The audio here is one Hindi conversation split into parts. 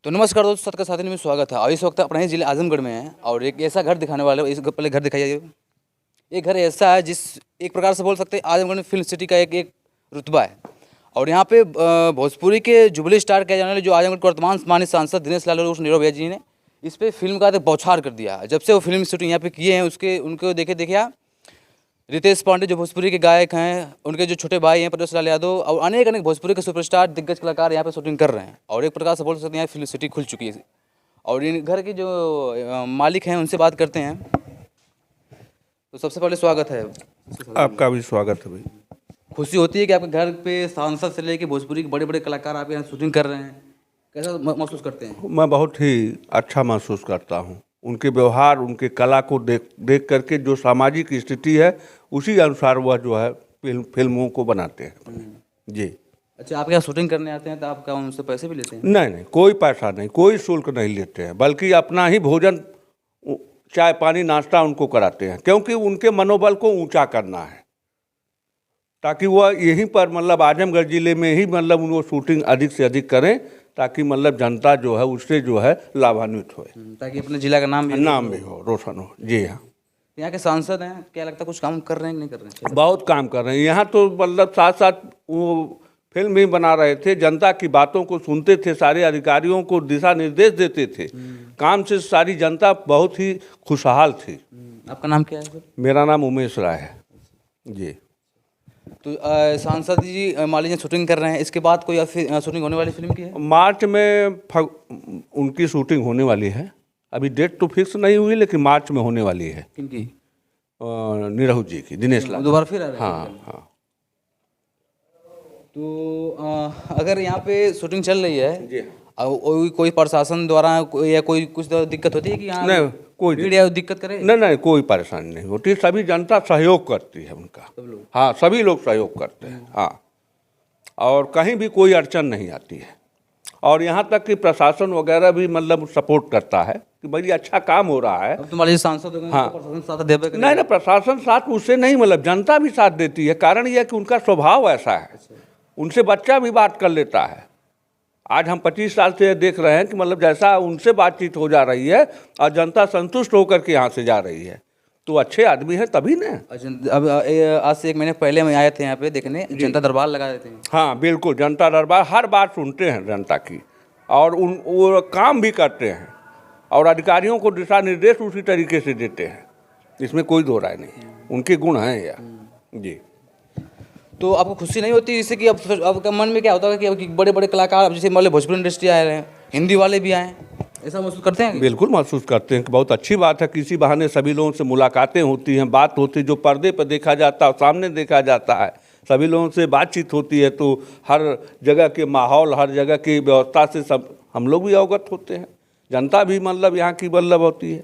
तो नमस्कार दोस्तों, सबका साथी में स्वागत है। और इस वक्त अपने ही जिले आजमगढ़ में है और एक ऐसा घर दिखाने वाले हैं। इस पहले घर दिखाइए। ये घर ऐसा है जिस एक प्रकार से बोल सकते हैं आजमगढ़ में फिल्म सिटी का एक रुतबा है। और यहाँ पे भोजपुरी के जुबली स्टार कहे जाने वाले जो आजमगढ़ के वर्तमान माननीय सांसद दिनेश लाल उर्फ नीरव भैया जी ने इस पर फिल्म का बौछार कर दिया। जब से वो फिल्म शूटिंग यहाँ पे किए हैं उनको देखे आप रितेश पांडे जो भोजपुरी के गायक हैं, उनके जो छोटे भाई हैं प्रदोष लाल यादव और अनेक भोजपुरी के सुपरस्टार दिग्गज कलाकार यहाँ पे शूटिंग कर रहे हैं। और एक प्रकार से बोल सकते हैं यहाँ फिल्म सिटी खुल चुकी है। और इन घर के जो मालिक हैं उनसे बात करते हैं। तो सबसे पहले स्वागत है। आपका भी स्वागत है भाई। खुशी होती है कि आपके घर पे सांसद से लेके भोजपुरी के बड़े बड़े कलाकार आपके यहाँ शूटिंग कर रहे हैं, कैसा महसूस करते हैं? मैं बहुत ही अच्छा महसूस करता हूँ। उनके व्यवहार, उनके कला को देख करके जो सामाजिक स्थिति है उसी अनुसार वह जो है फिल्मों को बनाते हैं जी। अच्छा, आप यहाँ शूटिंग करने आते हैं तो आप क्या उनसे पैसे भी लेते हैं? नहीं, कोई पैसा नहीं, कोई शुल्क नहीं लेते हैं, बल्कि अपना ही भोजन, चाय पानी नाश्ता उनको कराते हैं, क्योंकि उनके मनोबल को ऊंचा करना है, ताकि वह यहीं पर मतलब आजमगढ़ जिले में ही मतलब वो शूटिंग अधिक से अधिक करें, ताकि मतलब जनता जो है उससे जो है लाभान्वित हो, ताकि अपने जिला का नाम भी हो, रोशन हो। जी हाँ। यहाँ के सांसद हैं, क्या लगता है कुछ काम कर रहे हैं कि नहीं कर रहे हैं? बहुत काम कर रहे हैं। यहाँ तो मतलब साथ साथ वो फिल्म भी बना रहे थे, जनता की बातों को सुनते थे, सारे अधिकारियों को दिशा निर्देश देते थे। काम से सारी जनता बहुत ही खुशहाल थी। आपका नाम क्या है सर? मेरा नाम उमेश राय है जी। तो सांसद जी मान लीजिए शूटिंग कर रहे हैं, इसके बाद कोई शूटिंग होने वाली फिल्म की है? मार्च में उनकी शूटिंग होने वाली है। अभी डेट तो फिक्स नहीं हुई, लेकिन मार्च में होने वाली है। किनकी? नीरव जी की, दिनेश लाल। दोबारा फिर आ रहे हैं? हाँ। तो अगर यहाँ पे शूटिंग चल रही है जी, कोई प्रशासन द्वारा या कोई कुछ दिक्कत होती है कि यहाँ नहीं कोई मीडिया दिक्कत करे? नहीं, कोई परेशानी नहीं होती। सभी जनता सहयोग करती है उनका। हाँ, सभी लोग सहयोग करते हैं। हाँ, और कहीं भी कोई अड़चन नहीं आती है। और यहाँ तक कि प्रशासन वगैरह भी मतलब सपोर्ट करता है कि भाई अच्छा काम हो रहा है। अब तुम्हारे सांसद हाँ, प्रशासन साथ देवे कि नहीं, प्रशासन साथ उससे नहीं, मतलब जनता भी साथ देती है। कारण यह कि उनका स्वभाव ऐसा है, उनसे बच्चा भी बात कर लेता है। आज हम 25 साल से देख रहे हैं कि मतलब जैसा उनसे बातचीत हो जा रही है और जनता संतुष्ट होकर के यहाँ से जा रही है, तो अच्छे आदमी हैं तभी ना। अब आज से 1 महीने पहले मैं आए थे यहाँ पे देखने, जनता दरबार लगा देते हैं। हाँ बिल्कुल, जनता दरबार हर बात सुनते हैं जनता की, और वो काम भी करते हैं, और अधिकारियों को दिशा निर्देश उसी तरीके से देते हैं। इसमें कोई दो राय नहीं, उनके गुण हैं यह जी। तो आपको खुशी नहीं होती इससे कि अब मन में क्या होता है कि बड़े बड़े कलाकार जैसे मान लो भोजपुरी इंडस्ट्री आए हैं, हिंदी वाले भी आए, ऐसा महसूस करते हैं? बिल्कुल महसूस करते हैं कि बहुत अच्छी बात है। किसी बहाने सभी लोगों से मुलाकातें होती हैं, बात होती है। जो पर्दे पर देखा जाता है सामने देखा जाता है, सभी लोगों से बातचीत होती है, तो हर जगह के माहौल, हर जगह की व्यवस्था से सब हम लोग भी अवगत होते हैं। जनता भी मतलब यहाँ की बल्लभ होती है।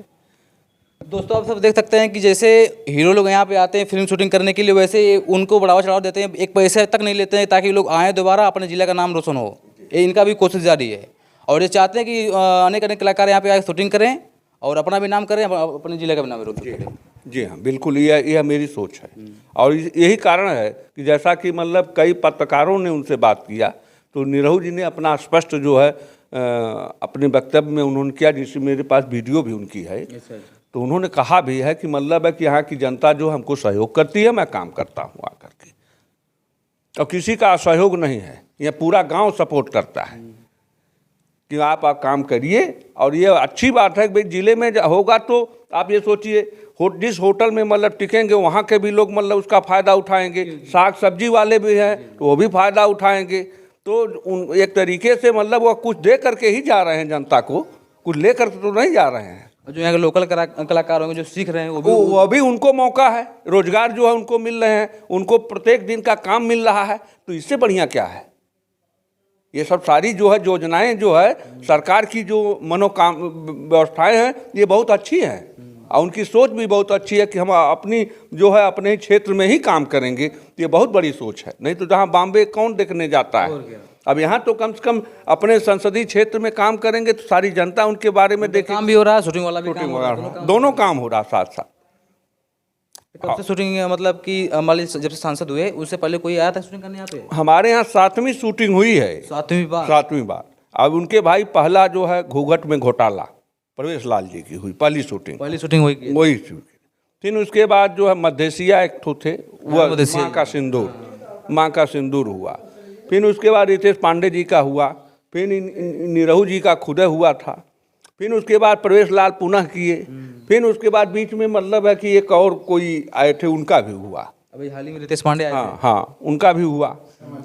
दोस्तों, आप सब देख सकते हैं कि जैसे हीरो लोग यहाँ पे आते हैं फिल्म शूटिंग करने के लिए, वैसे उनको बढ़ावा चढ़ावा देते हैं, एक पैसे तक नहीं लेते हैं ताकि लोग आएँ दोबारा, अपने जिला का नाम रोशन हो। ये इनका भी कोशिश जारी है और ये चाहते हैं कि अनेक कलाकार यहाँ पे आए शूटिंग करें और अपना भी नाम करें, अपने जिले का भी नाम रोशन करें। जी हाँ, बिल्कुल, यह मेरी सोच है। और यही कारण है कि जैसा कि मतलब कई पत्रकारों ने उनसे बात किया, तो नीरव जी ने अपना स्पष्ट जो है अपने वक्तव्य में उन्होंने किया, जिससे मेरे पास वीडियो भी उनकी है। तो उन्होंने कहा भी है कि मतलब है कि यहाँ की जनता जो हमको सहयोग करती है, मैं काम करता हूँ आकर के, और किसी का असहयोग नहीं है। यह पूरा गांव सपोर्ट करता है कि आप काम करिए। और ये अच्छी बात है कि भाई जिले में होगा तो आप ये सोचिए, जिस होटल में मतलब टिकेंगे वहाँ के भी लोग मतलब उसका फ़ायदा उठाएंगे। साग सब्जी वाले भी हैं तो वो भी फ़ायदा उठाएंगे। तो एक तरीके से मतलब वो कुछ दे करके ही जा रहे हैं, जनता को कुछ ले कर तो नहीं जा रहे हैं। जो यहाँ के लोकल कलाकार होंगे जो सीख रहे हैं वो भी उनको मौका है, रोजगार जो है उनको मिल रहे हैं, उनको प्रत्येक दिन का काम मिल रहा है। तो इससे बढ़िया क्या है? ये सब सारी जो है योजनाएं जो है सरकार की, जो मनोकाम व्यवस्थाएं हैं, ये बहुत अच्छी हैं। और उनकी सोच भी बहुत अच्छी है कि हम अपनी जो है अपने क्षेत्र में ही काम करेंगे। ये बहुत बड़ी सोच है। नहीं तो जहाँ बॉम्बे कौन देखने जाता है? अब यहाँ तो कम से कम अपने संसदीय क्षेत्र में काम करेंगे तो सारी जनता उनके बारे में देखे। काम भी हो रहा है, शूटिंग वाला भी काम हो रहा है, दोनों काम हो रहा साथ साथ। कब से शूटिंग मतलब कि मान लीजिए जब से सांसद हुए उससे पहले कोई आया था शूटिंग करने यहाँ पे? हमारे यहाँ 7वीं शूटिंग हुई है। 7वीं बार? 7वीं बार। अब उनके भाई पहला जो है घूंघट में घोटाला प्रवेश लाल जी की हुई पहली शूटिंग वही शूटिंग। फिर उसके बाद जो है मधेसिया एक ठो थे वह मधेसिया माँ का सिंदूर हुआ। फिर उसके बाद रितेश पांडे जी का हुआ। फिर निरहू जी का खुद हुआ था। फिर उसके बाद प्रवेश लाल पुनः किए। फिर उसके बाद बीच में मतलब है कि एक और कोई आए थे उनका भी हुआ। अभी हाल ही में रितेश पांडे आए थे। हाँ उनका भी हुआ।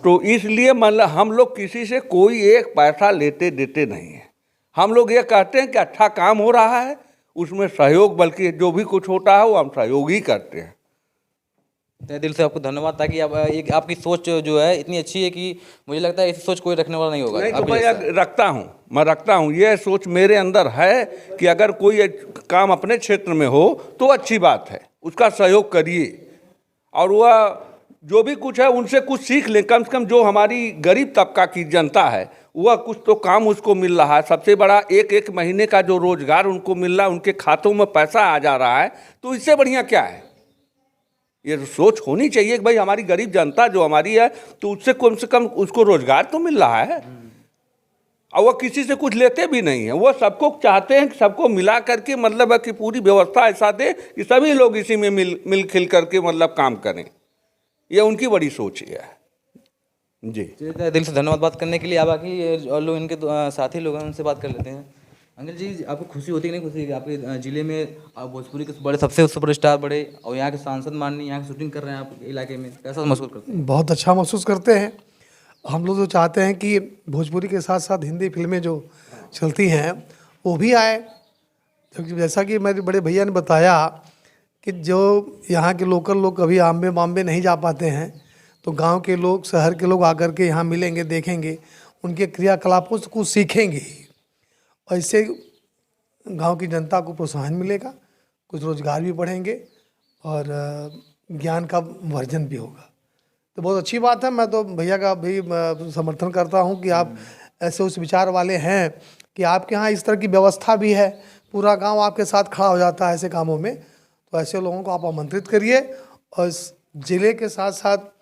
तो इसलिए मतलब हम लोग किसी से कोई एक पैसा लेते देते नहीं है। हम लोग ये कहते हैं कि अच्छा काम हो रहा है उसमें सहयोग, बल्कि जो भी कुछ होता है वो हम सहयोग ही करते हैं। तहे दिल से आपको धन्यवाद। ताकि आप एक आपकी सोच जो है इतनी अच्छी है कि मुझे लगता है ऐसी सोच कोई रखने वाला नहीं होगा। नहीं तो आपके मैं जैसा। मैं रखता हूँ ये सोच मेरे अंदर है कि अगर कोई काम अपने क्षेत्र में हो तो अच्छी बात है, उसका सहयोग करिए और वह जो भी कुछ है उनसे कुछ सीख लें। कम से कम जो हमारी गरीब तबका की जनता है वह कुछ तो काम उसको मिल रहा है। सबसे बड़ा एक महीने का जो रोजगार उनको मिल रहा है, उनके खातों में पैसा आ जा रहा है, तो इससे बढ़िया क्या है। ये सोच होनी चाहिए कि भाई हमारी गरीब जनता जो हमारी है तो उससे कम से कम उसको रोजगार तो मिल रहा है और वह किसी से कुछ लेते भी नहीं है। वह सबको चाहते हैं कि सबको मिला करके मतलब है कि पूरी व्यवस्था ऐसा दे कि सभी लोग इसी में मिल खिल करके मतलब काम करें। यह उनकी बड़ी सोच है जी। दिल से धन्यवाद बात करने के लिए। आप बाकी और लोग इनके साथी लोग हैं उनसे बात कर लेते हैं। अंकल जी, आपको खुशी होती है कि नहीं खुशी कि आपके जिले में आप भोजपुरी के बड़े सबसे सुपरस्टार बड़े और यहाँ के सांसद माननीय यहाँ की शूटिंग कर रहे हैं आपके इलाके में, कैसा महसूस करते हैं? बहुत अच्छा महसूस करते हैं। हम लोग तो चाहते हैं कि भोजपुरी के साथ साथ हिंदी फिल्में जो चलती हैं वो भी आए, क्योंकि जैसा कि मेरे बड़े भैया ने बताया कि जो यहाँ के लोकल लोग कभी बॉम्बे नहीं जा पाते हैं तो गांव के लोग, शहर के लोग आकर के यहाँ मिलेंगे, देखेंगे, उनके क्रियाकलापों से कुछ सीखेंगे। ऐसे गांव की जनता को प्रोत्साहन मिलेगा, कुछ रोजगार भी बढ़ेंगे और ज्ञान का वर्धन भी होगा। तो बहुत अच्छी बात है। मैं तो भैया का भी समर्थन करता हूं कि आप ऐसे उस विचार वाले हैं कि आपके यहाँ इस तरह की व्यवस्था भी है, पूरा गांव आपके साथ खड़ा हो जाता है ऐसे कामों में। तो ऐसे लोगों को आप आमंत्रित करिए और इस जिले के साथ साथ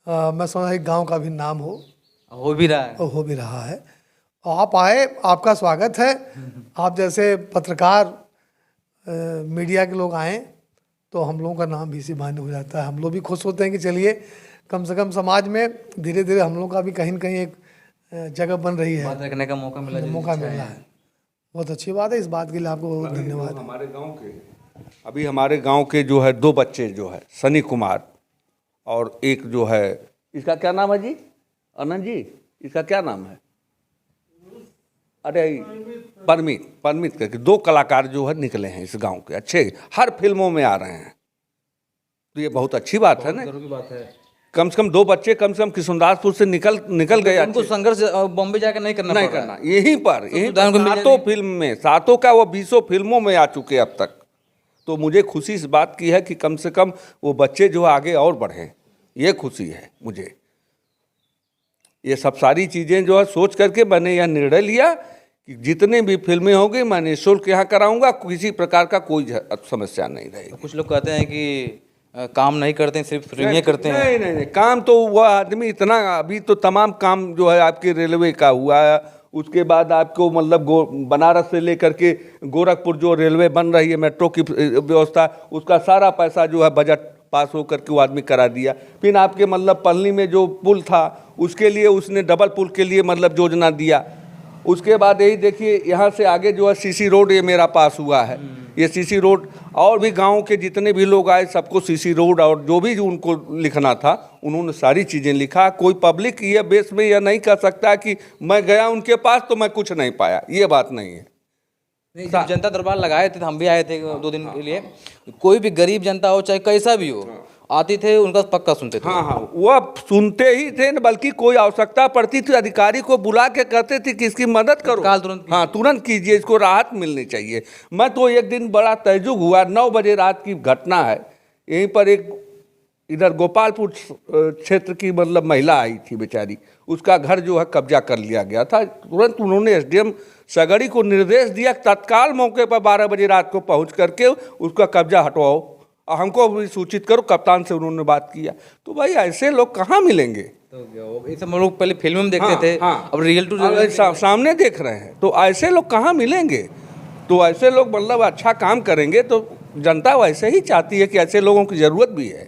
मैं समझता एक गाँव का भी नाम हो भी रहा है। हो भी रहा है। आप आए, आपका स्वागत है। आप जैसे पत्रकार मीडिया के लोग आए तो हम लोगों का नाम भी इसी बहाने हो जाता है। हम लोग भी खुश होते हैं कि चलिए कम से कम समाज में धीरे धीरे हम लोग का भी कहीं न कहीं एक जगह बन रही है, बात रखने का मौका मिल रहा है। बहुत अच्छी बात है। इस बात के लिए आपको बहुत धन्यवाद। हमारे गांव के जो है 2 बच्चे जो है सनी कुमार और एक जो है, इसका क्या नाम है जी, आनंद जी, इसका क्या नाम है, अरे परमित करके 2 कलाकार जो है निकले हैं इस गांव के, अच्छे हर फिल्मों में आ रहे हैं। तो ये बहुत अच्छी बात है ना। गर्व की बात है। कम से कम 2 बच्चे कम से कम किशुनदासपुर से निकल गए। उनको संघर्ष बॉम्बे जाकर नहीं करना यहीं पर 7 फिल्म में, 7 का वो 20 फिल्मों में आ चुके अब तक। तो मुझे खुशी इस बात की है कि कम से कम वो बच्चे जो आगे और बढ़ें, ये खुशी है मुझे। ये सब सारी चीज़ें जो है सोच करके मैंने यह निर्णय लिया कि जितने भी फिल्में होंगी मैं निःशुल्क यहाँ कराऊंगा, किसी प्रकार का कोई समस्या नहीं रहेगी। कुछ लोग कहते हैं कि काम नहीं करते हैं, सिर्फ फिल्में करते हैं। नहीं, काम तो वह आदमी इतना, अभी तो तमाम काम जो है आपके रेलवे का हुआ है, उसके बाद आपको मतलब बनारस से लेकर के गोरखपुर जो रेलवे बन रही है, मेट्रो की व्यवस्था, उसका सारा पैसा जो है बजट पास होकर के वो आदमी करा दिया। फिर आपके मतलब पलनी में जो पुल था उसके लिए उसने डबल पुल के लिए मतलब योजना दिया। उसके बाद यही देखिए यहाँ से आगे जो है सीसी रोड ये मेरा पास हुआ है। ये सीसी रोड और भी गाँव के जितने भी लोग आए सबको सीसी रोड और जो भी उनको लिखना था उन्होंने सारी चीज़ें लिखा। कोई पब्लिक ये बेस में यह नहीं कह सकता कि मैं गया उनके पास तो मैं कुछ नहीं पाया, ये बात नहीं है। जब जनता दरबार लगाए थे, हम भी आए थे 2 दिन के लिए। कोई भी गरीब जनता हो चाहे कैसा भी हो, आते थे, उनका पक्का सुनते थे। हाँ, वो सुनते ही थे, बल्कि कोई आवश्यकता पड़ती थी अधिकारी को बुला के कहते थे कि इसकी मदद करो, तुरंत कीजिए, इसको राहत मिलनी चाहिए। मैं तो एक दिन बड़ा तैजुब हुआ, 9 बजे रात की घटना है। यहीं पर एक इधर गोपालपुर क्षेत्र की मतलब महिला आई थी बेचारी, उसका घर जो है कब्जा कर लिया गया था। तुरंत उन्होंने एसडीएम सगड़ी को निर्देश दिया तत्काल मौके पर 12 बजे रात को पहुंच करके उसका कब्जा हटवाओ और हमको भी सूचित करो। कप्तान से उन्होंने बात किया। तो भाई ऐसे लोग कहाँ मिलेंगे? तो क्या हो, ये सब हम लोग पहले फिल्म में देखते थे, हाँ। अब रियल टू अब सामने देख रहे हैं, तो ऐसे लोग कहाँ मिलेंगे? तो ऐसे लोग मतलब अच्छा काम करेंगे तो जनता वैसे ही चाहती है कि ऐसे लोगों की ज़रूरत भी है।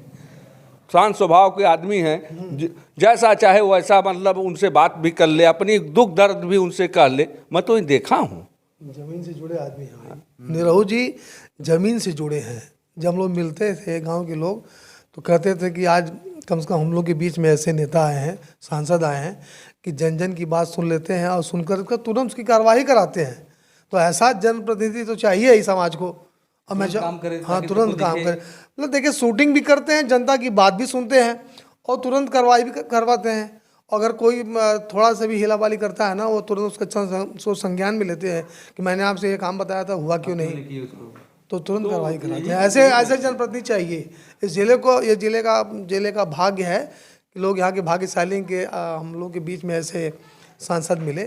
शांत स्वभाव के आदमी हैं, जैसा चाहे वैसा मतलब उनसे बात भी कर ले, अपनी दुख दर्द भी उनसे कह ले। मैं तो देखा हूँ। जमीन से जुड़े आदमी हैं निरहू जी, जमीन से जुड़े हैं। जब हम लोग मिलते थे गांव के लोग तो कहते थे कि आज कम से कम हम लोग के बीच में ऐसे नेता आए हैं, सांसद आए हैं कि जन जन की बात सुन लेते हैं और सुनकर के तुरंत उसकी कार्रवाई कराते हैं। तो ऐसा जनप्रतिनिधि तो चाहिए ही समाज को। और मैं काम करे, हाँ, ताकि तुरंत सबको काम दिखे। करे। मतलब देखिए, शूटिंग भी करते हैं, जनता की बात भी सुनते हैं और तुरंत कार्रवाई भी करवाते हैं। अगर कोई थोड़ा सा भी हिलाबाली करता है ना, वो तुरंत उसका सोच संज्ञान में लेते हैं कि मैंने आपसे ये काम बताया था, हुआ क्यों नहीं, तो तुरंत कार्रवाई कराते हैं। ऐसे ऐसे जनप्रतिनिधि चाहिए इस जिले को। ये जिले का भाग्य है कि लोग यहाँ के भाग्यशाली के हम लोग के बीच में ऐसे सांसद मिले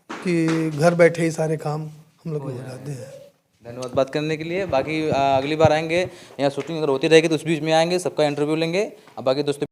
कि घर बैठे ही सारे काम हम लोग के हो जाते हैं। धन्यवाद बात करने के लिए। बाकी अगली बार आएंगे, यहाँ शूटिंग अगर होती रहेगी तो उस बीच में आएंगे, सबका इंटरव्यू लेंगे। अब बाकी दोस्तों